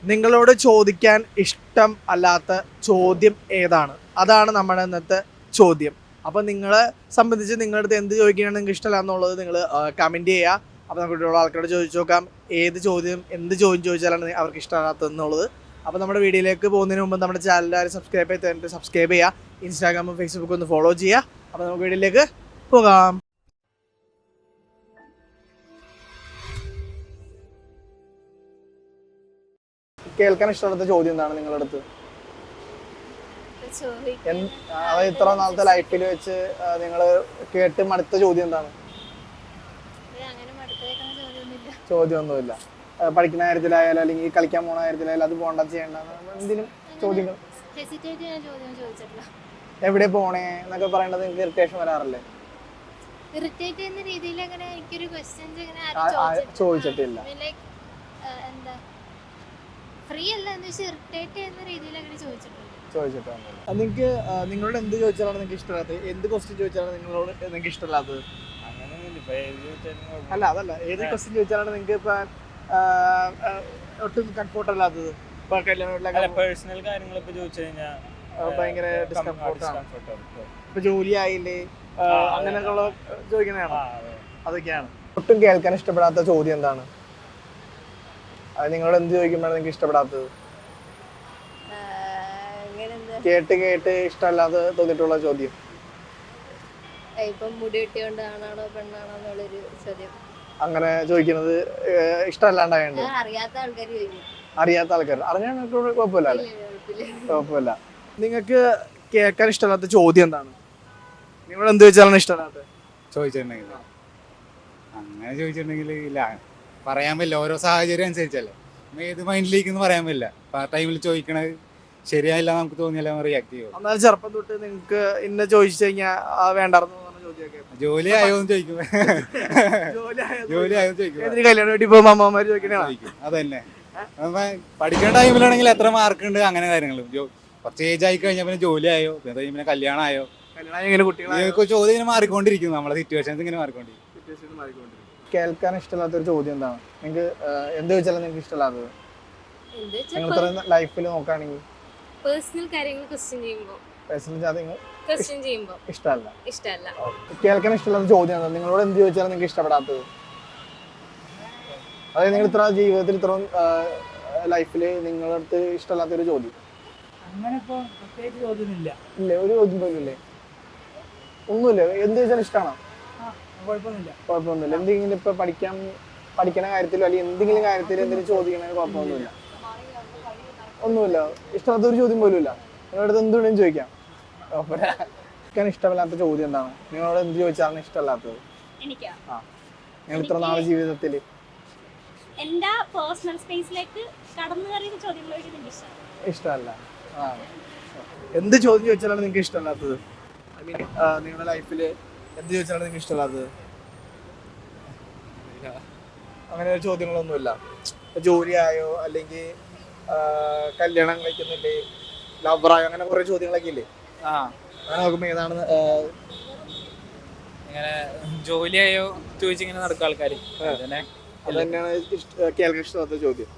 നിങ്ങളോട് ചോദിക്കാൻ ഇഷ്ടം അല്ലാത്ത ചോദ്യം ഏതാണ്? അതാണ് നമ്മുടെ ഇന്നത്തെ ചോദ്യം. അപ്പോൾ നിങ്ങളെ സംബന്ധിച്ച് നിങ്ങളുടെ അടുത്ത് എന്ത് ചോദിക്കുകയാണ് നിങ്ങൾക്ക് ഇഷ്ടമല്ല എന്നുള്ളത് നിങ്ങൾ കമൻറ്റ് ചെയ്യുക. അപ്പോൾ നമുക്ക് ഇവിടെയുള്ള ആൾക്കാരോട് ചോദിച്ചു നോക്കാം എന്ത് ചോദ്യം ചോദിച്ചാലാണ് അവർക്ക് ഇഷ്ടമല്ലാത്തതെന്നുള്ളത്. അപ്പോൾ നമ്മുടെ വീഡിയോയിലേക്ക് പോകുന്നതിന് മുമ്പ് നമ്മുടെ ചാനൽ ആരും സബ്സ്ക്രൈബ് ചെയ്യുക. ഇൻസ്റ്റാഗ്രാമും ഫേസ്ബുക്കും ഒന്ന് ഫോളോ ചെയ്യുക. അപ്പോൾ നമുക്ക് വീഡിയോയിലേക്ക് പോകാം. കേൾക്കാൻ ഇഷ്ടമുള്ള ചോദ്യം എന്താണ് നിങ്ങളുടെ അടുത്ത്? അതായത് ഇത്ര നാളത്തെ ലൈഫിൽ വെച്ച് നിങ്ങൾ കേട്ട് മടുത്ത ചോദ്യം എന്താണ്? ചോദ്യമൊന്നുമില്ല. പഠിക്കുന്ന കാര്യത്തിലായാലും അല്ലെങ്കിൽ കളിക്കാൻ പോണ കാര്യത്തിലായാലും അത് പോകണ്ട ചെയ്യണ്ട എന്തിനും ചോദ്യങ്ങൾ എവിടെ പോണേ എന്നൊക്കെ പറയേണ്ടത് നിങ്ങൾക്ക് ഇറിറ്റേഷൻ വരാറില്ലേ? ചോദിച്ചിട്ടില്ല. നിങ്ങൾക്ക് നിങ്ങളോട് എന്ത് ചോദിച്ചാലാണ് നിങ്ങൾക്ക് ഇഷ്ടമില്ലാത്തത്? എന്ത് ക്വസ്റ്റ്യൻ ചോദിച്ചാലാണ് നിങ്ങളോട് നിങ്ങൾക്ക് ഇഷ്ടമില്ലാത്തത്? അല്ല അതല്ല, ഏത് ക്വസ്റ്റ്യൻ ചോദിച്ചാലാണ് നിങ്ങൾക്ക് ഇപ്പൊ ഒട്ടും കംഫോർട്ട് അല്ലാത്തത്? പേഴ്സണൽ കാര്യങ്ങളൊക്കെ ചോദിച്ചു കഴിഞ്ഞാൽ ഭയങ്കര ഡിസ്കംഫോർട്ടാണ്. ഇപ്പൊ ജോലി ആയില്ലേ അങ്ങനെയൊക്കെയുള്ള ചോദിക്കുന്നതാണോ? അതൊക്കെയാണ്. ഒട്ടും കേൾക്കാൻ ഇഷ്ടപ്പെടാത്ത ചോദ്യം എന്താണ്? അത് നിങ്ങളോട് എന്ത് ചോദിക്കുമ്പോഴാണ് നിങ്ങൾക്ക് ഇഷ്ടപ്പെടാത്തത്? കേട്ട് കേട്ട് ഇഷ്ടമല്ലാതെ തോന്നിയിട്ടുള്ള ചോദ്യം? അങ്ങനെ ചോദിക്കുന്നത് ഇഷ്ടമല്ലാണ്ടായുണ്ട്. അറിയാത്ത ആൾക്കാർ അറിഞ്ഞാൽ കുഴപ്പമില്ല. കുഴപ്പമില്ല. നിങ്ങൾക്ക് കേൾക്കാൻ ഇഷ്ടമല്ലാത്ത ചോദ്യം എന്താണ്? നിങ്ങളോട് എന്ത് ചോദിച്ചാലാണ് ഇഷ്ടമല്ലാത്തത്? ചോദിച്ചിട്ടുണ്ടെങ്കിൽ അങ്ങനെ ചോദിച്ചിട്ടുണ്ടെങ്കിൽ ഇല്ല, പറയാൻ പറ്റില്ല. ഓരോ സാഹചര്യം അനുസരിച്ചല്ലേ, ഏത് മൈൻഡിലേക്കെന്ന് പറയാൻ പറ്റില്ല. ആ ടൈമിൽ ചോദിക്കണത് ശരിയായില്ല നമുക്ക് തോന്നിയാൽ റിയാക്ട് ചെയ്യും. എന്നാൽ ചെറുപ്പം തൊട്ട് നിങ്ങൾക്ക് ഇന്ന ചോദിച്ചു കഴിഞ്ഞാൽ വേണ്ടായിരുന്നു ജോലി ആയോ എന്ന് ചോദിക്കും. ജോലി ആയോ ചോദിക്കും. കല്യാണം വേണ്ടി പോകുമ്പോൾ അമ്മമാര് ചോദിക്കണേ. അതന്നെ, പഠിക്കുന്ന ടൈമിലാണെങ്കിൽ എത്ര മാർക്ക് ഉണ്ട് അങ്ങനെ കാര്യങ്ങളും. കുറച്ച് ഏജ് ആയി കഴിഞ്ഞാൽ പിന്നെ ജോലി ആയോ, പിന്നെ കല്യാണം ആയോ, ചോദ്യം ഇങ്ങനെ മാറിക്കൊണ്ടിരിക്കും. നമ്മളെ സിറ്റുവേഷൻസ് ഇങ്ങനെ മാറിക്കൊണ്ടിരിക്കും. കേൾക്കാൻ ഇഷ്ടമില്ലാത്തൊരു ചോദ്യം എന്താണ്? നിങ്ങൾക്ക് എന്ത് ചോദിച്ചാലും നിങ്ങൾക്ക് ഇഷ്ടമില്ലാത്തത്? നിങ്ങൾ ലൈഫിൽ നോക്കുകയാണെങ്കിൽ പേഴ്സണൽ കാര്യങ്ങൾ ഇഷ്ടമല്ല. കേൾക്കാൻ ഇഷ്ടമില്ലാത്ത ചോദ്യം എന്താണ്? നിങ്ങളോട് എന്ത് ചോദിച്ചാലും നിങ്ങൾക്ക് ഇഷ്ടപ്പെടാത്തത്? അതായത് നിങ്ങൾ ഇത്ര ജീവിതത്തിൽ ഇത്ര ലൈഫിൽ നിങ്ങളുടെ അടുത്ത് ഇഷ്ടമില്ലാത്തൊരു ചോദ്യം? അങ്ങനെ ഇപ്പൊ പ്രത്യേകിച്ച് ചോദ്യമൊന്നുമില്ല. ഇല്ലേ, ഒരു ചോദ്യം പോലും ഇല്ലേ? ഒന്നുമില്ല. എന്ത് ചോദിച്ചാലും ഇഷ്ടമാണോ? കുഴപ്പമൊന്നുമില്ല. എന്തെങ്കിലും ഇപ്പൊ പഠിക്കണ കാര്യത്തിലോ അല്ലെങ്കിൽ എന്തെങ്കിലും കാര്യത്തിൽ എന്തെങ്കിലും ചോദിക്കണ കുഴപ്പമൊന്നുമില്ല. ഒന്നുമില്ല. ഇഷ്ടമില്ലാത്തൊരു ചോദ്യം പോലും ഇല്ല. നിങ്ങളോട് എന്ത് വേണമെങ്കിലും ചോദിക്കാം. കുഴപ്പമില്ല. ഇഷ്ടമില്ലാത്ത ചോദ്യം എന്താണ്? നിങ്ങളോട് എന്ത് ചോദിച്ചാലാണ് ഇഷ്ടമല്ലാത്തത്? നിങ്ങൾ ഇത്ര നാളെ ജീവിതത്തിൽ എന്റെ പേഴ്സണൽ സ്പേസിലേക്ക് കടന്നു കയറിയ ചോദ്യങ്ങൾ ഇഷ്ടമല്ല. എന്ത് ചോദ്യം ചോദിച്ചാലാണ് നിങ്ങൾക്ക് ഇഷ്ടമല്ലാത്തത്? ഐ മീൻ നിങ്ങളുടെ ലൈഫിൽ എന്ത് ചോദിച്ചാലാണ് നിങ്ങൾക്ക് ഇഷ്ടമല്ലാത്തത്? അങ്ങനെ ചോദ്യങ്ങളൊന്നുമില്ല. ജോലി ആയോ അല്ലെങ്കിൽ കല്യാണം കഴിക്കുന്നില്ലേ, ലവറായോ, അങ്ങനെ കുറെ ചോദ്യങ്ങളൊക്കെ ഇല്ലേ? അങ്ങനെ നോക്കുമ്പോ ഏതാണ്? ഇങ്ങനെ ജോലിയായോ ചോദിച്ചിങ്ങനെ നടക്കും ആൾക്കാർ. അത് തന്നെയാണ് കേൾക്കാൻ ഇഷ്ടമാത്ത ചോദ്യം.